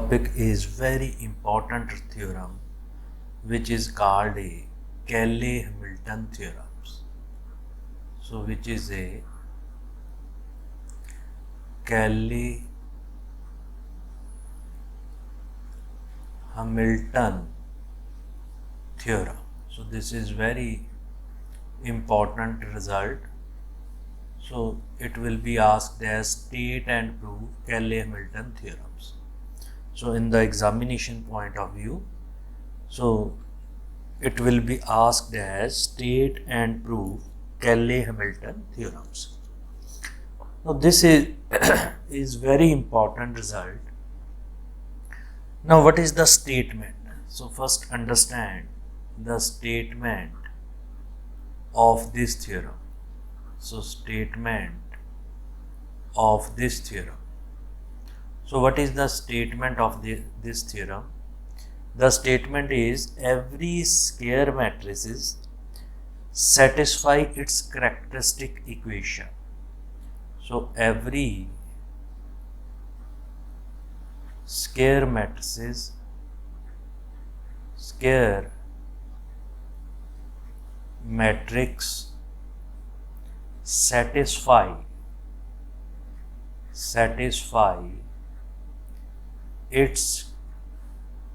topic is very important theorem which is called a Cayley-Hamilton theorems. So which is a Cayley-Hamilton theorem. So this is very important result. So it will be asked as state and prove Cayley-Hamilton theorems. So in the examination point of view, so it will be asked as state and prove Cayley-Hamilton theorems. Now this is very important result. Now what is the statement? So first understand the statement of this theorem. So statement of this theorem. So what is the statement of this theorem? The statement is every square matrices satisfy its characteristic equation. So every square matrices matrix satisfy its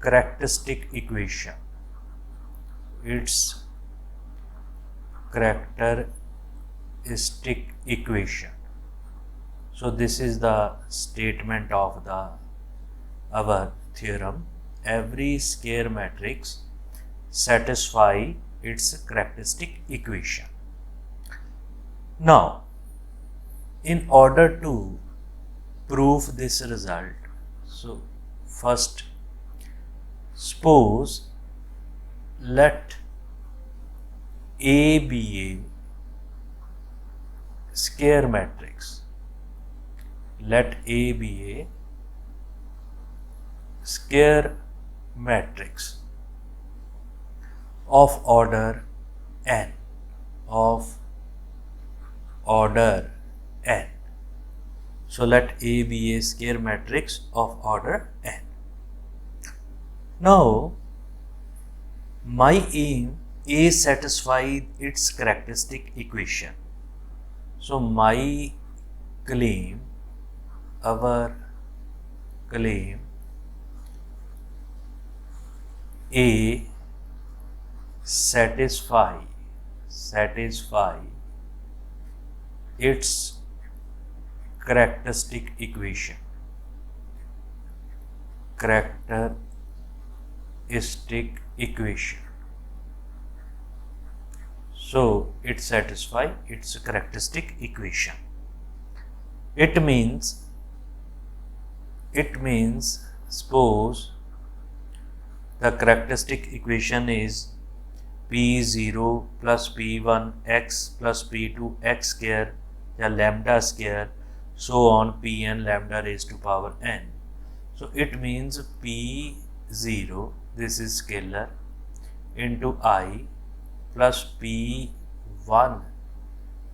characteristic equation. So this is the statement of our theorem. Every square matrix satisfy its characteristic equation. Now, in order to prove this result, so first suppose let A be a square matrix. Let A be a square matrix of order n. So let A be a square matrix of order n. Now my aim is satisfy its characteristic equation. So my claim, our claim, A satisfy its characteristic equation. So it satisfies its characteristic equation. It means suppose the characteristic equation is P0 plus P1 x plus P2 x square या lambda square, so on Pn lambda raised to power n. So it means P0, this is scalar, into I plus P1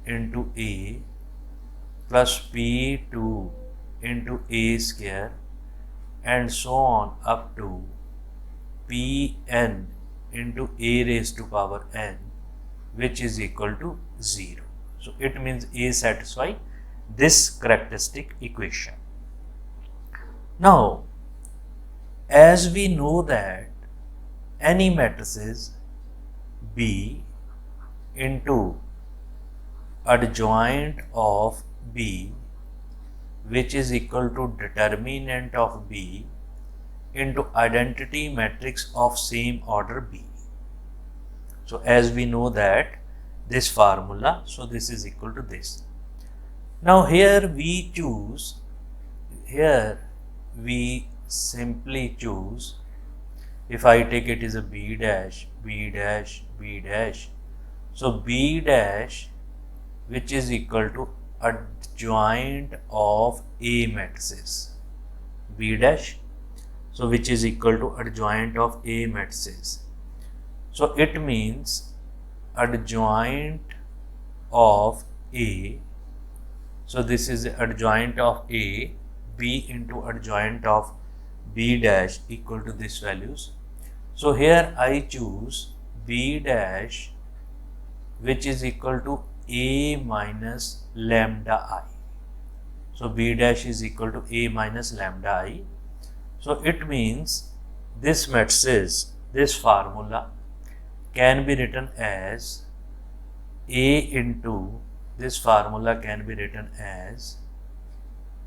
into A plus P2 into A square and so on up to Pn into A raised to power n, which is equal to 0. So it means A satisfy this characteristic equation. Now, as we know that any matrices B into adjoint of B, which is equal to determinant of B into identity matrix of same order B. So as we know that this formula, so this is equal to this. Now here we simply choose, if I take it as a B dash, so B dash which is equal to adjoint of A matrices, B dash, so which is equal to adjoint of A matrices. So it means adjoint of A, so this is adjoint of A, B into adjoint of b dash equal to this values. So here I choose b dash which is equal to a minus lambda I. So b dash is equal to a minus lambda I. So it means this matrix, this formula can be written as a into, this formula can be written as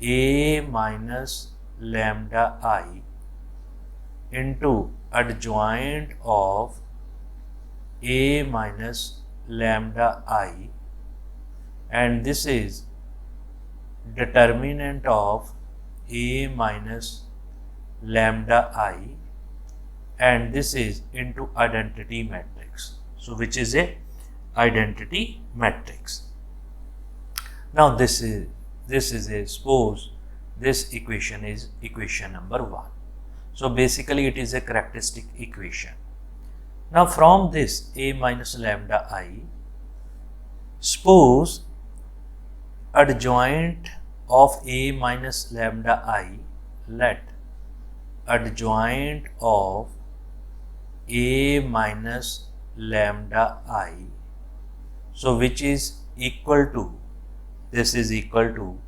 a minus lambda I into adjoint of a minus lambda I, and this is determinant of a minus lambda I, and this is into identity matrix. So which is a identity matrix. Now this is a, suppose this equation is equation number 1. So basically it is a characteristic equation. Now from this a minus lambda I, suppose adjoint of a minus lambda I, let adjoint of a minus lambda I, so which is equal to, this is equal to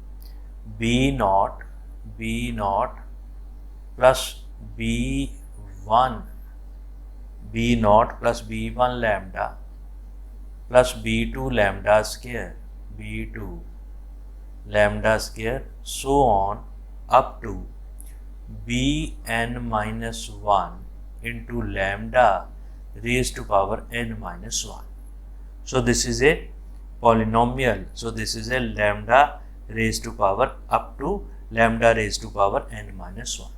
b naught plus b1 plus b1 lambda plus b2 lambda square, b2 lambda square, so on up to bn minus 1 into lambda raised to power n minus 1. So this is a polynomial. So this is a lambda raised to power up to lambda raised to power n minus 1.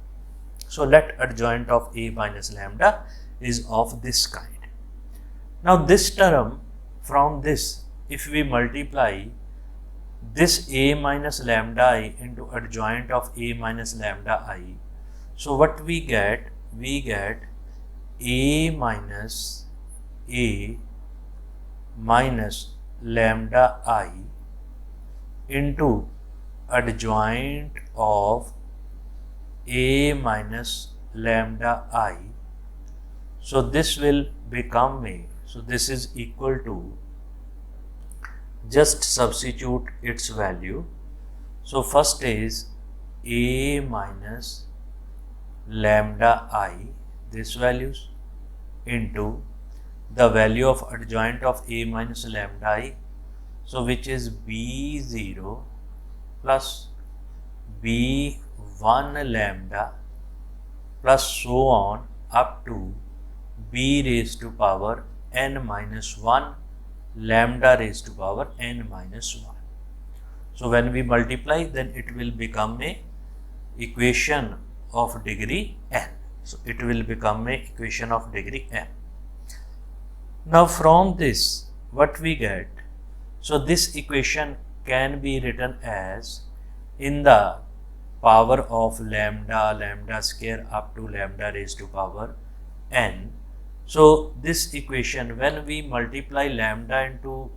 So let adjoint of a minus lambda is of this kind. Now this term, from this, if we multiply this a minus lambda I into adjoint of a minus lambda I, so what we get? We get a minus lambda I into adjoint of a minus lambda I. So this will become a, so this is equal to, just substitute its value. So first is a minus lambda I, this values, into the value of adjoint of a minus lambda I, so which is b0 plus b1 lambda plus so on up to b raised to power n minus 1 lambda raised to power n minus 1. So when we multiply, then it will become a equation of degree n. So it will become a equation of degree n. Now from this, what we get? So this equation can be written as in the power of lambda square up to lambda raised to power n. So this equation, when we multiply lambda into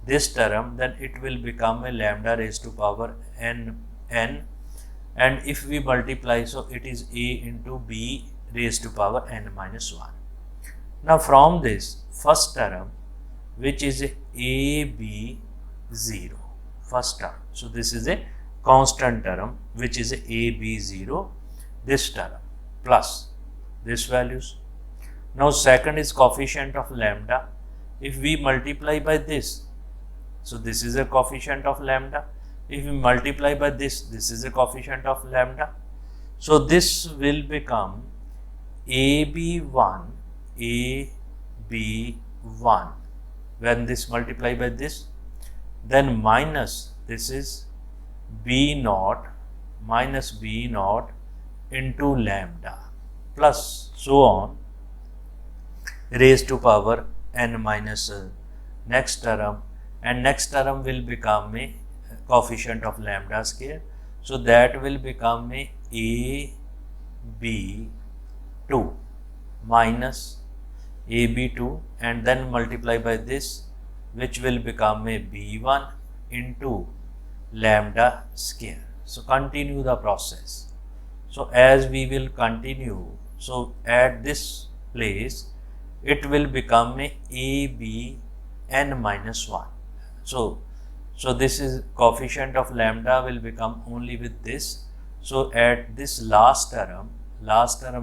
this term, then it will become a lambda raised to power n, and if we multiply, so it is a into b raised to power n minus 1. Now from this first term, which is a b 0, first term, so this is a constant term which is a b 0, this term plus this values. Now second is coefficient of lambda. If we multiply by this, so this is a coefficient of lambda. If we multiply by this, this is a coefficient of lambda. So this will become AB1, when this multiply by this, then minus this is B0 minus B0 into lambda plus so on raised to power n minus next term, and next term will become a coefficient of lambda square. So that will become a AB2 minus AB2, and then multiply by this, which will become a B1 into lambda square. So continue the process. So as we will continue, so at this place it will become a b n minus 1. So this is coefficient of lambda will become only with this. So at this last term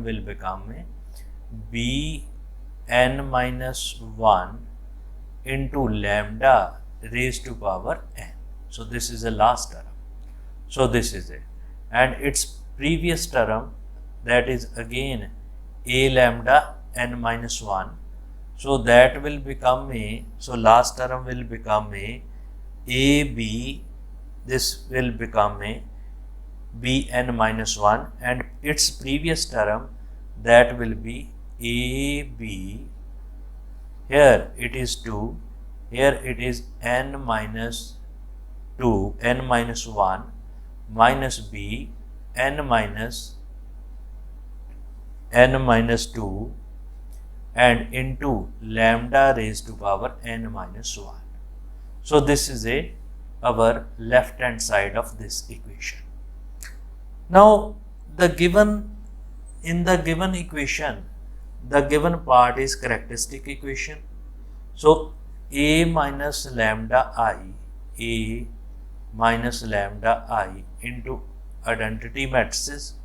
will become a b n minus 1 into lambda raised to power n. So this is the last term. So this is it. And its previous term, that is again a lambda n minus 1. So that will become a, so last term will become a b, this will become a b n minus 1, and its previous term, that will be a b, here it is 2, here it is n minus 2, n minus 1 minus b n minus 2 and into lambda raised to power n minus 1. So this is our left hand side of this equation. Now in the given equation, the given part is characteristic equation. So a minus lambda I into identity matrices.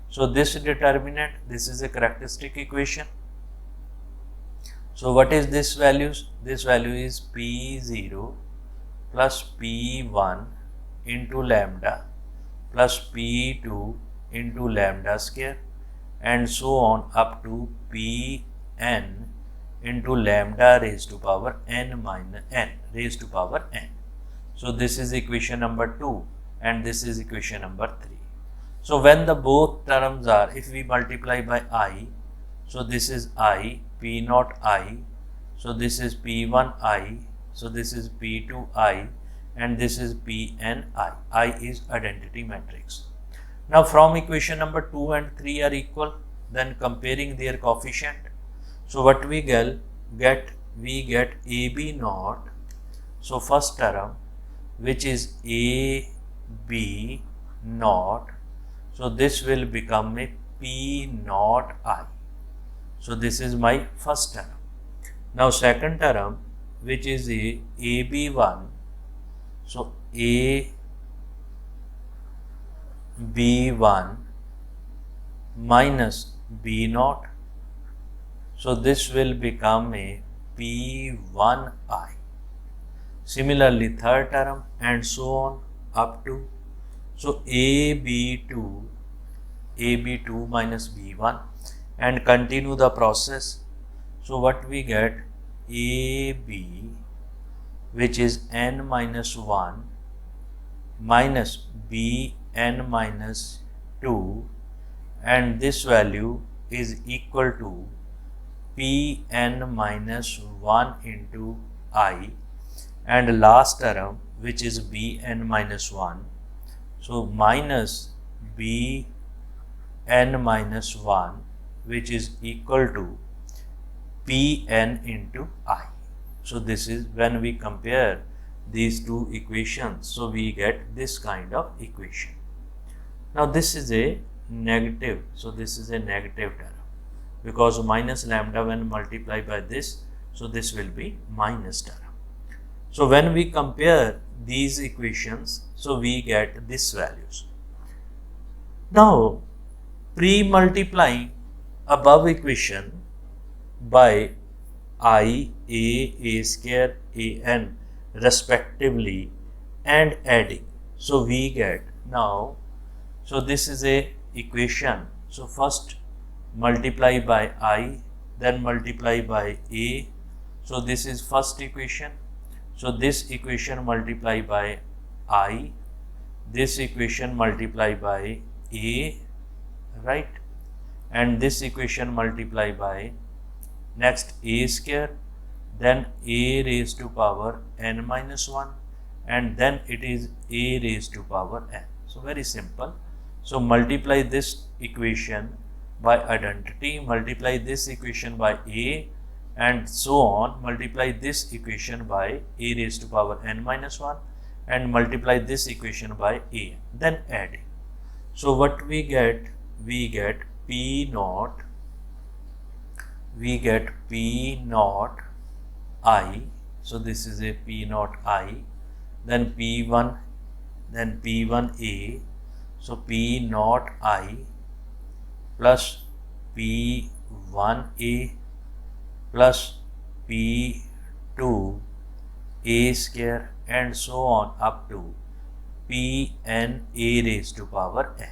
So this determinant, this is a characteristic equation. So what is this values? This value is P0 plus P1 into lambda plus P2 into lambda square and so on up to Pn into lambda raised to power n minus n raised to power n. So this is equation number 2 and this is equation number 3. So when the both terms are, if we multiply by I, so this is I, P naught I, so this is P1 I, so this is P2 I, and this is Pn I. I is identity matrix. Now from equation number 2 and 3 are equal, then comparing their coefficient. So what we get AB naught, so first term, which is AB naught, so this will become a P naught I. So this is my first term. Now second term, which is a AB1, so AB1 minus B naught, so this will become a P1I. Similarly third term and so on up to, so AB2 minus B1 and continue the process. So what we get, AB, which is n minus 1 minus Bn minus 2, and this value is equal to Pn minus 1 into I, and last term, which is Bn minus 1, so minus Bn minus 1, which is equal to Pn into I. So this is when we compare these two equations, so we get this kind of equation. Now this is a negative, so this is a negative term because minus lambda when multiplied by this, so this will be minus term. So when we compare these equations, so we get these values. Now pre-multiplying above equation by I, a square, an respectively and adding, so we get now, so this is a equation, so first multiply by I, then multiply by a, so this is first equation, so this equation multiply by I, this equation multiply by a, right, and this equation multiply by next a square, then a raised to power n minus 1, and then it is a raised to power n. So very simple. So multiply this equation by identity, multiply this equation by a, and so on, multiply this equation by a raised to power n minus 1 and multiply this equation by a, then adding. So what we get, we get P naught I. So this is a P naught I, then P1, then P1A. So P naught I plus P1A plus P2 A square and so on up to Pn A raised to power n,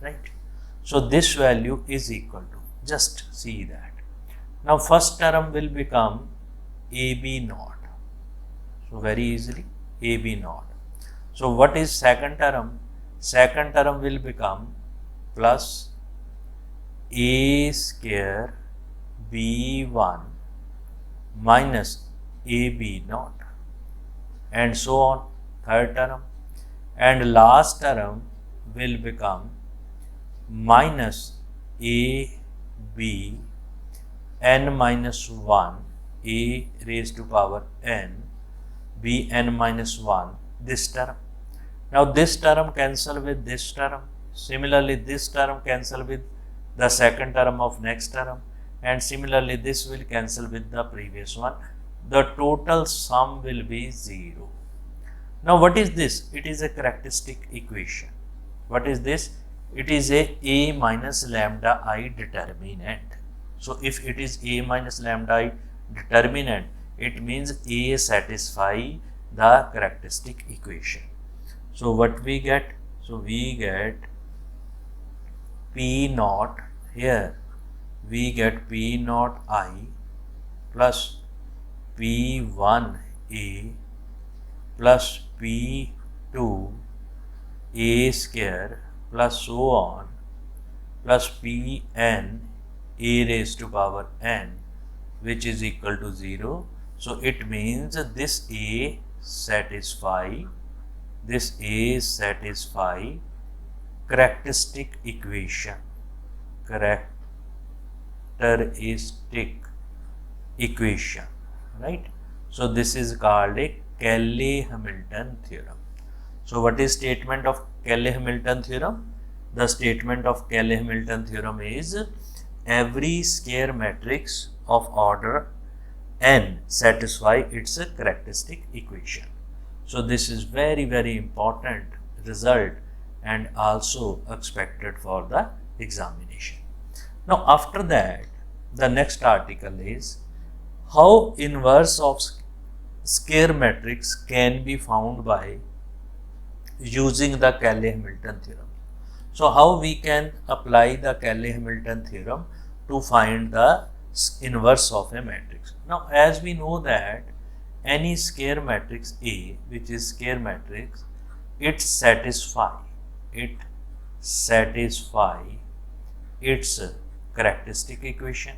right? So this value is equal to, just see that. Now first term will become AB naught. So very easily AB naught. So what is second term? Second term will become plus A square B1 minus AB naught and so on. Third term, and last term will become minus AB n minus 1 A raised to power n Bn minus 1, this term. Now this term cancel with this term. Similarly, this term cancel with the second term of next term, and similarly this will cancel with the previous one. The total sum will be 0. Now what is this? It is a characteristic equation. What is this? It is a minus lambda I determinant. So if it is A minus lambda I determinant, it means A satisfy the characteristic equation. So what we get? So we get P naught, here we get P naught I plus P1A plus P2 A square plus so on plus Pn A raised to power n, which is equal to 0. So it means this A satisfy characteristic equation, right? So this is called a Cayley-Hamilton theorem. So what is statement of Cayley-Hamilton theorem? The statement of Cayley-Hamilton theorem is every square matrix of order n satisfy its characteristic equation. So this is very, very important result and also expected for the examination. Now after that, the next article is how inverse of square matrix can be found by using the Cayley-Hamilton theorem. So how we can apply the Cayley-Hamilton theorem to find the inverse of a matrix. Now as we know that any square matrix A, which is square matrix, it satisfy its characteristic equation,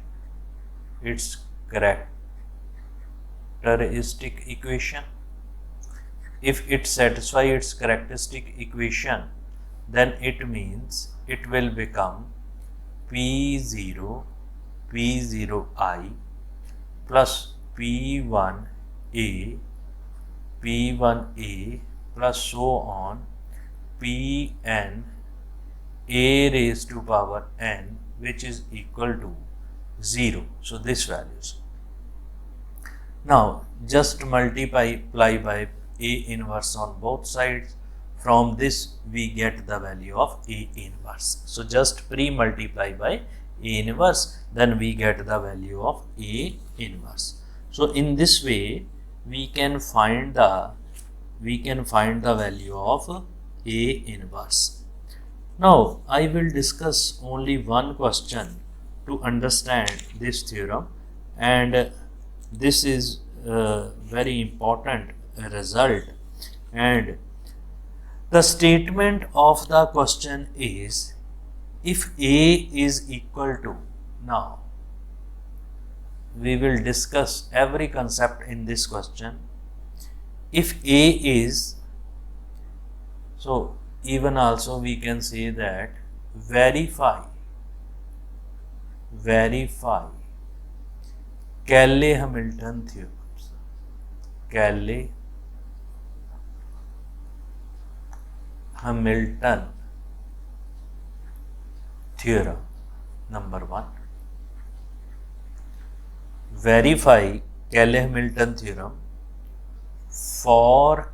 If it satisfy its characteristic equation, then it means it will become P0 I plus P1A plus so on Pn A raised to power n, which is equal to 0. So this values. Now just multiply by A inverse on both sides. From this we get the value of A inverse. So just pre-multiply by A inverse, then we get the value of A inverse. So in this way we can find the value of A inverse. Now I will discuss only one question to understand this theorem, and this is a very important result, and the statement of the question is if A is equal to, now we will discuss every concept in this question. If A is, so even also we can say that verify Cayley-Hamilton theorems. Cayley-Hamilton theorem. Number 1. Verify Cayley-Hamilton theorem for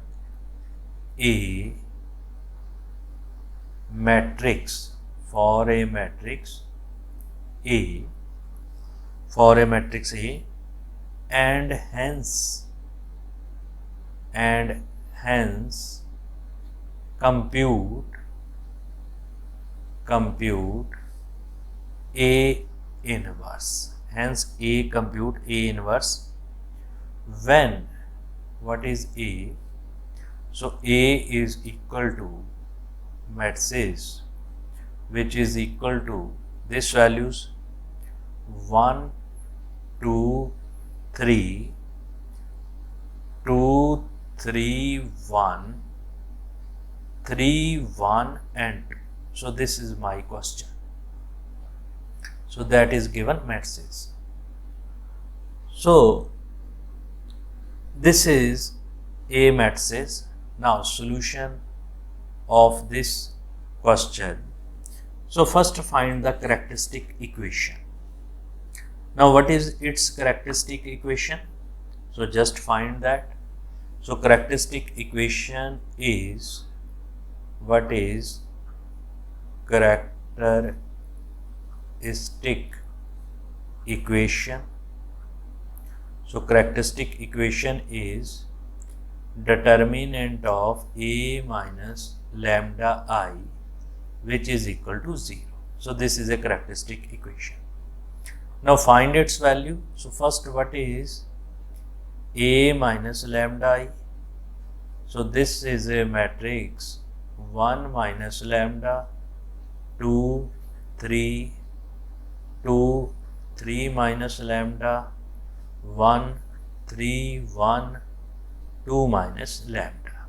a matrix A, and hence compute A inverse. Hence compute A inverse when, what is A? So A is equal to matrices which is equal to this values 1, 2, 3, 2, 3, 1, 3, 1 and 2. So this is my question. So that is given matrices. So this is A matrices. Now solution of this question. So first find the characteristic equation. Now what is its characteristic equation? So just find that. So characteristic equation is, what is characteristic equation? So characteristic equation is determinant of A minus lambda I which is equal to 0. So this is a characteristic equation. Now find its value. So first, what is A minus lambda I? So this is a matrix 1 minus lambda, 2, 3, 2, 3 minus lambda, 1, 3, 1, 2 minus lambda.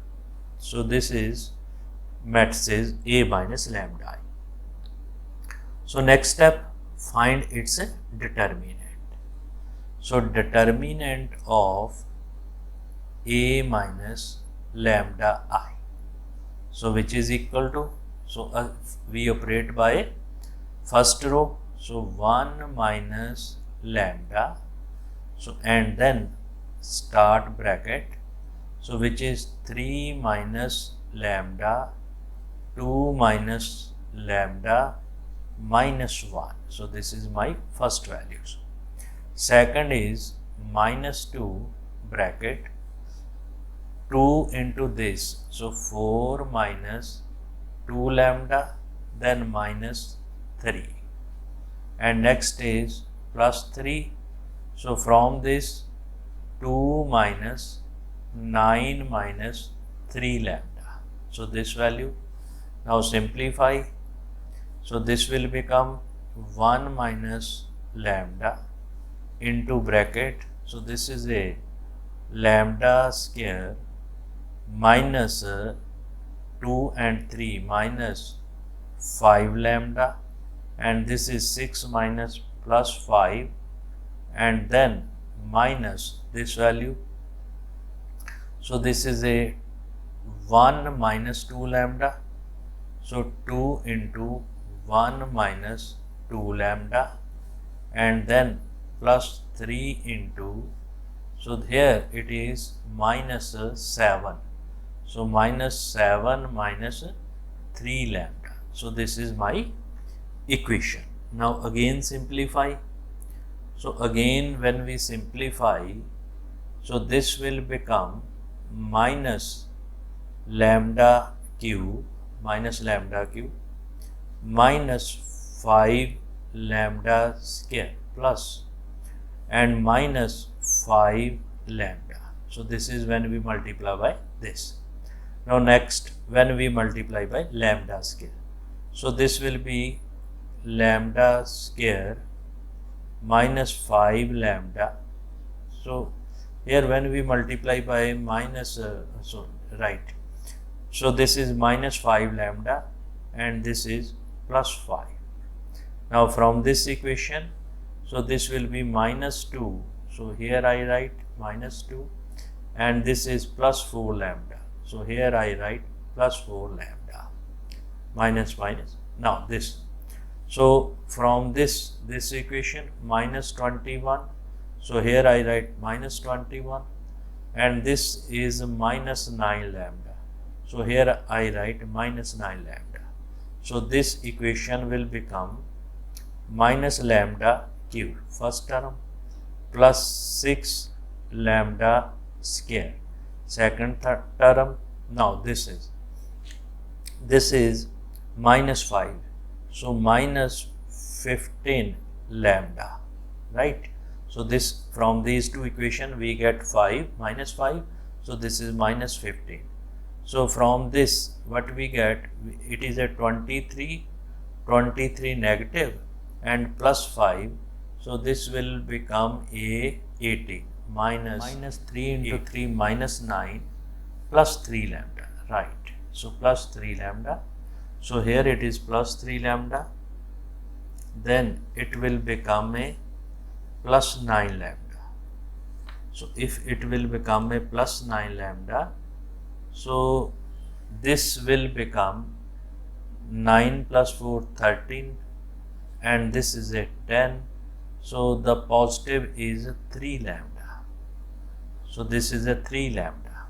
So this is matrices A minus lambda I. So next step, find its determinant. So determinant of A minus lambda I. So which is equal to, so we operate by first row. So 1 minus lambda. So and then start bracket. So which is 3 minus lambda, 2 minus lambda minus 1. So this is my first values. Second is minus 2 bracket 2 into this. So 4 minus 2 lambda, then minus 3. And next is plus 3. So from this 2 minus 9 minus 3 lambda. So this value. Now simplify. So this will become 1 minus lambda into bracket. So this is a lambda square minus 2 and 3 minus 5 lambda, and this is 6 minus plus 5, and then minus this value. So this is a 1 minus 2 lambda. So 2 into 1 minus 2 lambda, and then plus 3 into, so here it is minus 7. So minus 7 minus 3 lambda. So this is my equation. Now again simplify. So again when we simplify, so this will become minus lambda cube minus 5 lambda square plus and minus 5 lambda. So this is when we multiply by this. Now next, when we multiply by lambda square, so this will be lambda square minus 5 lambda. So here when we multiply by minus, so this is minus 5 lambda and this is plus 5. Now from this equation, so this will be minus 2. So here I write minus 2, and this is plus 4 lambda. So here I write plus 4 lambda, minus minus. Now this. So from this equation minus 21, so here I write minus 21, and this is minus 9 lambda. So here I write minus 9 lambda. So this equation will become minus lambda cube, first term, plus 6 lambda square, second term. Now this is minus 5. So minus 15 lambda, right? So this, from these two equations we get 5 minus 5. So this is minus 15. So from this what we get, it is a 23 negative and plus 5. So this will become a 18 minus 3 into 3 minus 9 plus 3 lambda, right? So plus 3 lambda. So here it is plus 3 lambda, then it will become a plus 9 lambda. So if it will become a plus 9 lambda, so this will become 9 plus 4 13, and this is a 10. So the positive is 3 lambda. So this is a 3 lambda.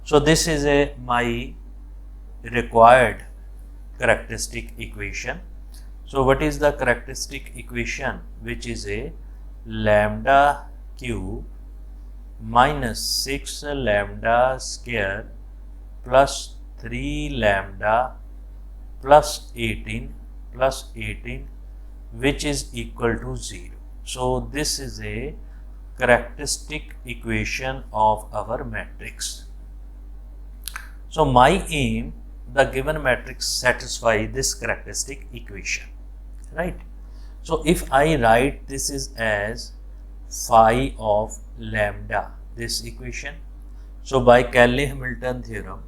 So this is a my required characteristic equation. So what is the characteristic equation? Which is a lambda cube minus 6 lambda square plus 3 lambda plus 18 which is equal to 0. So this is a characteristic equation of our matrix. So my aim, the given matrix satisfy this characteristic equation, right? So if I write this is as phi of lambda, this equation, so by Cayley-Hamilton theorem,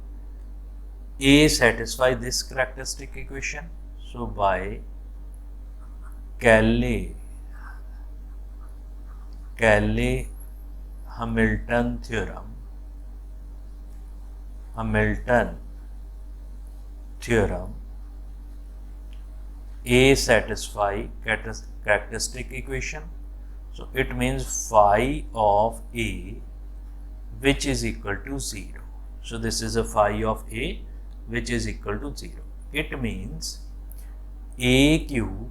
A satisfy this characteristic equation. So by Cayley-Hamilton theorem, A satisfy characteristic equation. So it means phi of A which is equal to 0. So this is a phi of A which is equal to 0. It means A cube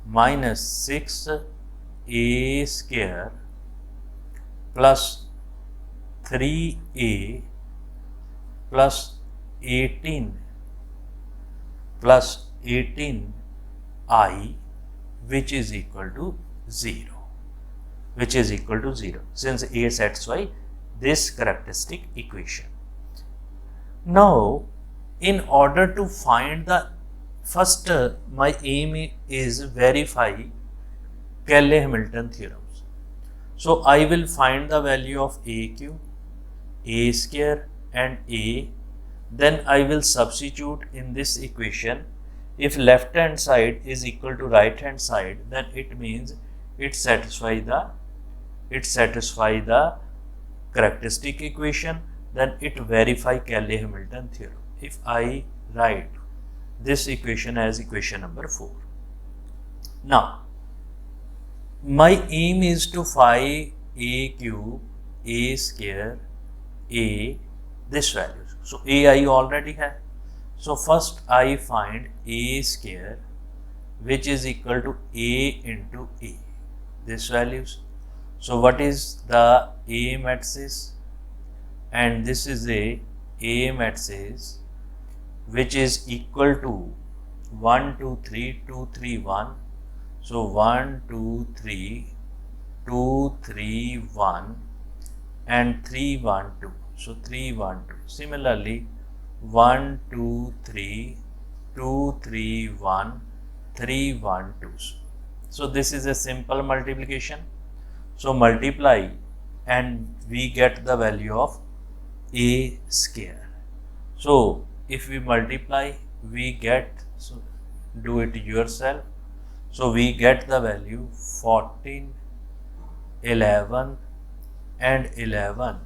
minus 6 A square plus 3A plus 18 I which is equal to 0. Since A satisfies this characteristic equation. Now, in order to find the first, my aim is verify Cayley-Hamilton theorems. So I will find the value of A cube, A square and A. Then I will substitute in this equation. If left hand side is equal to right hand side, then it means it satisfy the characteristic equation, then it verify Cayley-Hamilton theorem. If I write this equation as equation number 4. Now, my aim is to find A cube, A square, A, this values. So A I already have. So first I find A square which is equal to A into A, this values. So what is the A matrices? And this is a matrices which is equal to 1 2 3 2 3 1. So 1 2 3 2 3 1 and 3 1 2. So 3 1 2. Similarly 1 2 3 2 3 1 3 1 2. So this is a simple multiplication. So multiply and we get the value of A square. So if we multiply, we get, so do it yourself. So we get the value 14, 11 and 11,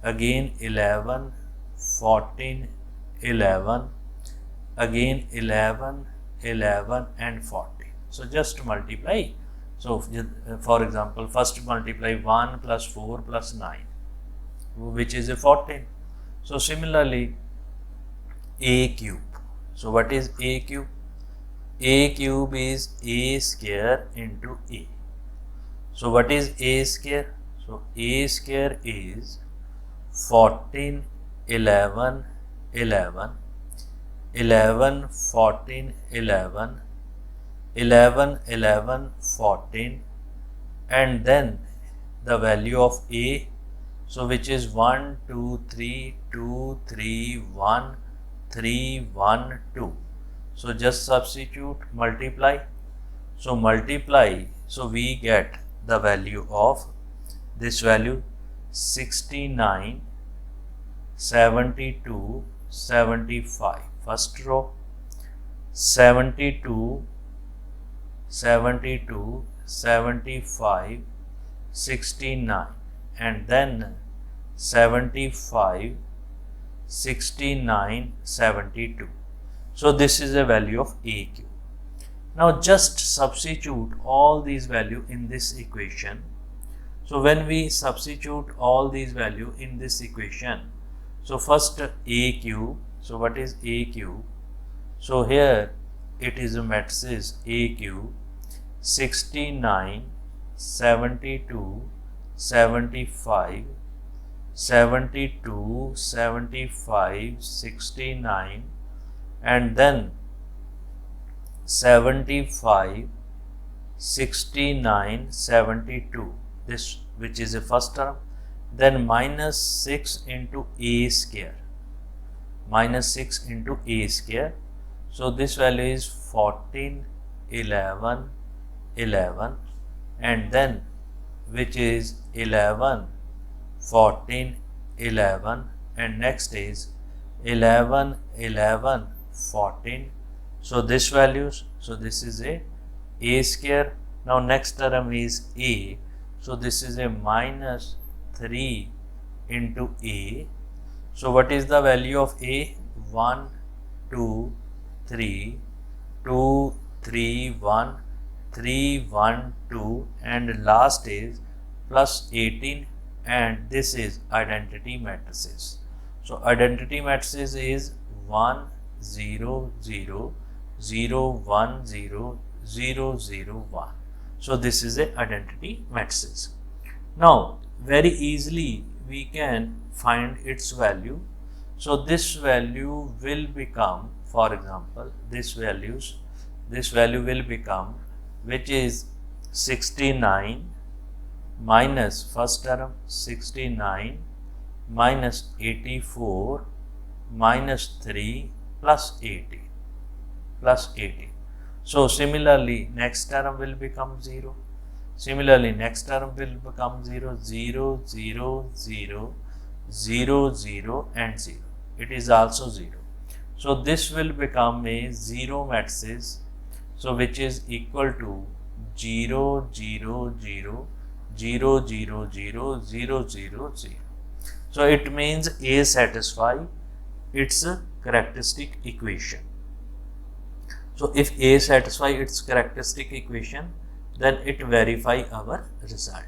again 11, 14, 11, again 11, 11 and 14. So just multiply. So for example, first multiply 1 plus 4 plus 9, which is a 14. So similarly, a cube. So what is a cube? A cube is a square into a. So what is a square? So a square is 14, 11, 11, 11, 14, 11, 11, 11, 14, and then the value of a, so which is 1, 2, 3, 2, 3, 1, 3, 1, 2. So just substitute, multiply. So multiply, so we get the value of this value 69, 72, 75. First row 72, 72, 75, 69, and then 75, 69, 72. So this is a value of a cube. Now just substitute all these values in this equation. So when we substitute all these values in this equation, so first a cube. So what is a cube? So here it is a matrices a cube 69, 72, 75, 72, 75, 69, and then 75, 69, 72, this which is a first term, then minus 6 into a square, minus 6 into a square. So this value is 14, 11, 11, and then which is 11, 14, 11, and next is 11, 11, 14. So this values, so this is a square. Now next term is a, so this is a minus 3 into a. So what is the value of a? 1, 2, 3, 2, 3, 1, 3, 1, 2, and last is plus 18, and this is identity matrices. So identity matrices is 1, 0, 0, 0, 1, 0, 0, 0, 1. So this is a identity matrices. Now very easily we can find its value. So this value will become, for example, this value will become, which is 69 minus first term 69 minus 84 minus 3 plus 80 plus 80. So similarly next term will become 0. Similarly next term will become 0, 0, 0, 0, 0, 0, and 0. It is also 0. So this will become a 0 matrices, so which is equal to 0, 0, 0, 0, 0, 0, 0, 0, 0. So it means A satisfy its characteristic equation. So if A satisfy its characteristic equation, then it verify our result.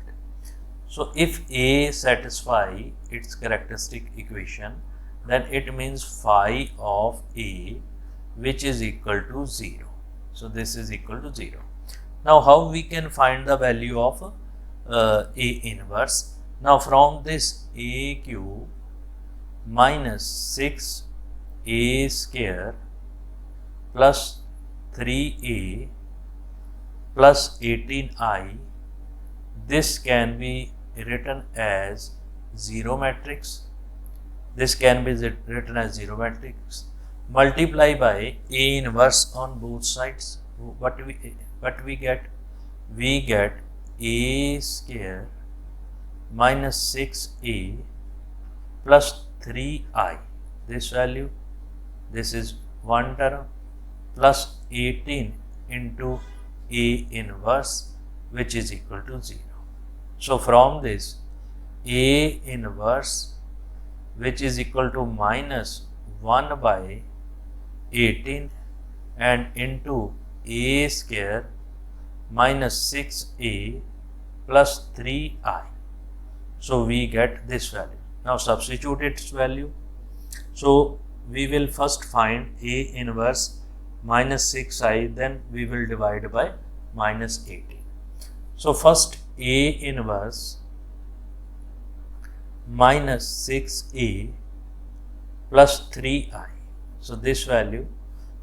So if A satisfy its characteristic equation, then it means phi of A, which is equal to 0. So this is equal to 0. Now how we can find the value of A inverse? Now from this A cube minus 6 A square plus 3A plus 18I, this can be written as 0 matrix. This can be written as 0 matrix. Multiply by A inverse on both sides. What we get? We get A square minus 6A plus 3I. This value, this is one term, plus 18 into A inverse, which is equal to 0. So from this, A inverse, which is equal to minus 1 by 18 and into a square minus 6a plus 3i. So we get this value. Now substitute its value. So we will first find a inverse minus 6i, then we will divide by minus 18. So first a inverse minus 6a plus 3i. So this value,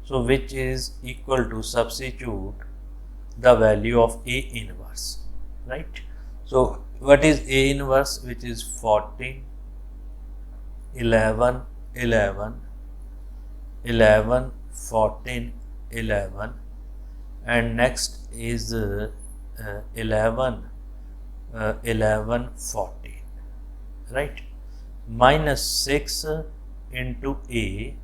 so which is equal to, substitute the value of a inverse, right? So what is a inverse, which is 14, 11, 11, 11, 14, 11, and next is 11, 11, 14, right? Minus 6 into a,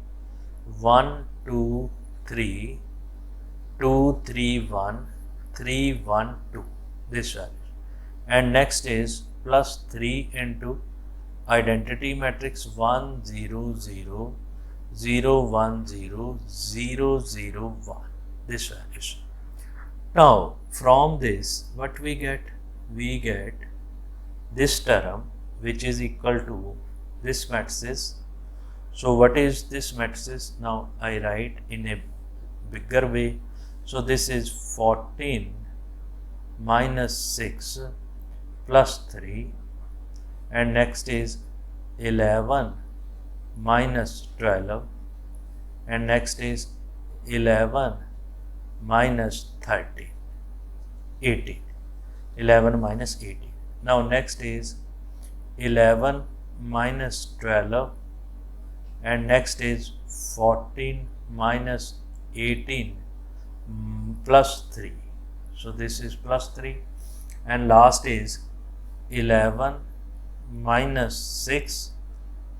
1, 2, 3, 2, 3, 1, 3, 1, 2, this value. And next is plus 3 into identity matrix 1, 0, 0, 0, 1, 0, 0, 0, 1, this values. Now from this what we get? We get this term which is equal to this matrices. So what is this matrices? Now I write in a bigger way. So this is 14 minus 6 plus 3, and next is 11 minus 12, and next is 11 minus 13, 18, 11 minus 18. Now next is 11 minus 12, and next is 14 minus 18 plus 3. So this is plus 3, and last is 11 minus 6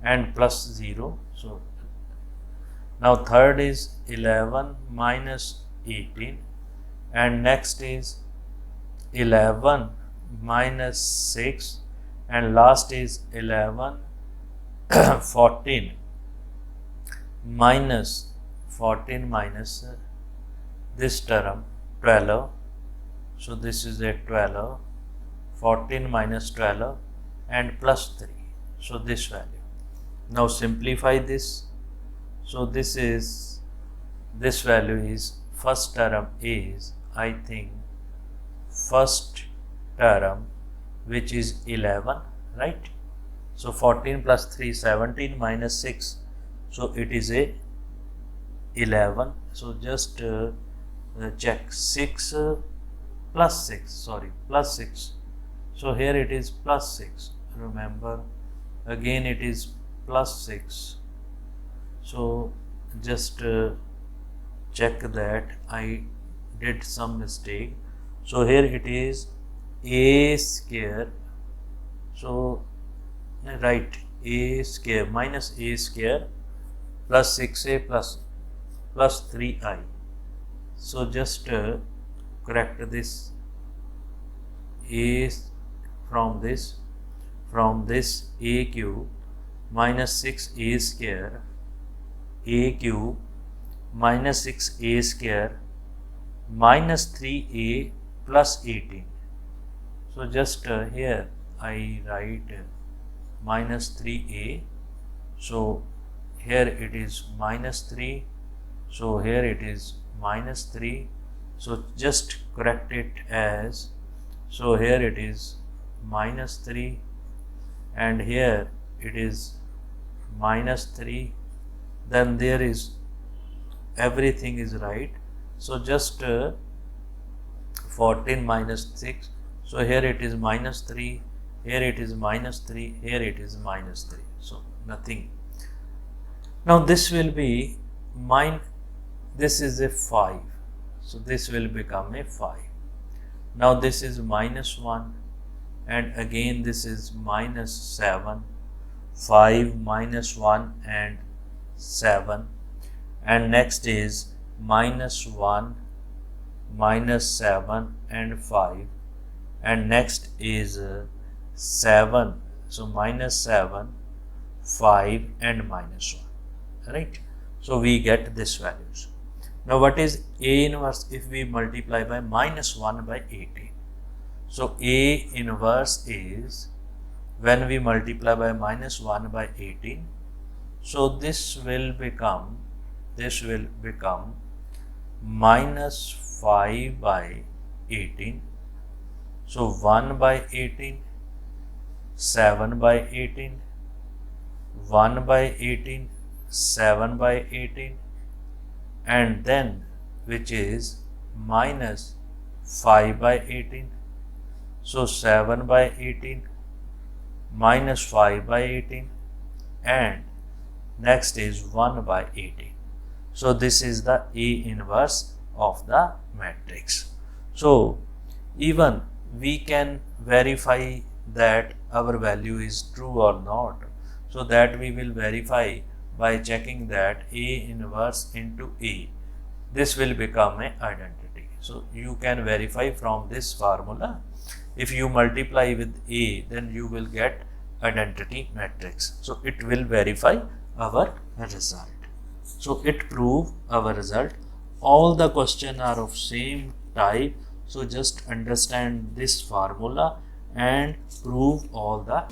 and plus 0. So now third is 11 minus 18, and next is 11 minus 6, and last is 11 14 minus this term 12. So this is a 12, 14 minus 12 and plus 3. So this value. Now simplify this. So this value is, first term is, I think, first term which is 11, right? So 14 plus 3, 17 minus 6. So it is a 11. So just check 6 plus 6, sorry, plus 6. So here it is plus 6. Remember, again it is plus 6. So just check that I did some mistake. So here it is a square. So write a square minus a square plus 6a plus 3i. So just correct this a from this a cube minus 6a square, a cube minus 6a square minus 3a plus 18. So just here I write minus 3a. So here it is minus 3. So here it is minus 3. So just correct it as, so here it is minus 3 and here it is minus 3. Then there is, everything is right. So just 14 minus 6. So here it is minus 3, here it is minus 3, here it is minus 3. So nothing. Now this will be this is a 5. So this will become a 5. Now this is minus 1 and again this is minus 7. 5 minus 1 and 7, and next is minus 1 minus 7 and 5, and next is 7. So minus 7, 5 and minus 1, right? So we get this values. Now what is A inverse if we multiply by minus 1 by 18? So A inverse is when we multiply by minus 1 by 18. So this will become minus 5 by 18. So 1 by 18, 7 by 18, 1 by 18, 7 by 18, and then which is minus 5 by 18. So 7 by 18, minus 5 by 18, and next is 1 by 18. So this is the A inverse of the matrix. So even we can verify that our value is true or not. So that we will verify by checking that A inverse into A. This will become an identity. So you can verify from this formula. If you multiply with A, then you will get identity matrix. So it will verify our result. So it prove our result. All the questions are of same type. So just understand this formula and prove all the